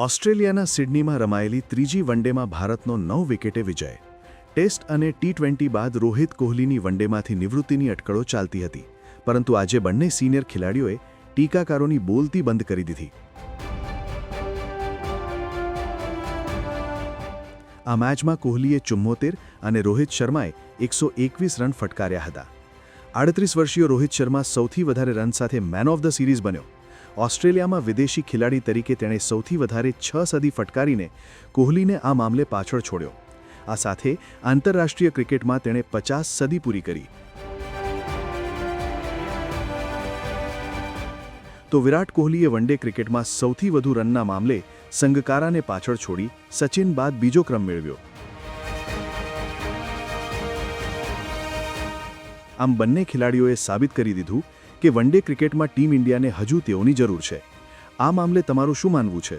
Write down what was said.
ઓસ્ટ્રેલિયાના સિડનીમાં રમાયેલી ત્રીજી વનડેમાં ભારતનો 9 વિકેટે વિજય. ટેસ્ટ અને ટી20 બાદ રોહિત કોહલીની વનડેમાંથી નિવૃત્તિની અટકળો ચાલતી હતી, પરંતુ આજે બંને સિનિયર ખેલાડીઓએ ટીકાકારોની બોલતી બંધ કરી દીધી. આ મેચમાં કોહલીએ 74 અને રોહિત શર્માએ 121 રન ફટકાર્યા હતા. 38 વર્ષીય રોહિત શર્મા સૌથી વધારે રન સાથે મેન ઓફ ધ સિરીઝ બન્યો. ઓસ્ટ્રેલિયામાં વિદેશી ખેલાડી તરીકે તેણે સૌથી વધારે 6 સદી ફટકારીને કોહલીને આ મામલે પાછળ છોડ્યો. આ સાથે આંતરરાષ્ટ્રીય ક્રિકેટમાં તેણે 50 સદી પૂરી કરી. તો વિરાટ કોહલીએ વનડે ક્રિકેટમાં સૌથી વધુ રનના મામલે સંગકારાને પાછળ છોડી સચિન બાદ બીજો ક્રમ મેળવ્યો. આમ બંને ખેલાડીઓએ સાબિત કરી દીધું કે વનડે ક્રિકેટમાં ટીમ ઇન્ડિયાને હજુ તેઓની જરૂર છે. આ મામલે તમારું શું માનવું છે?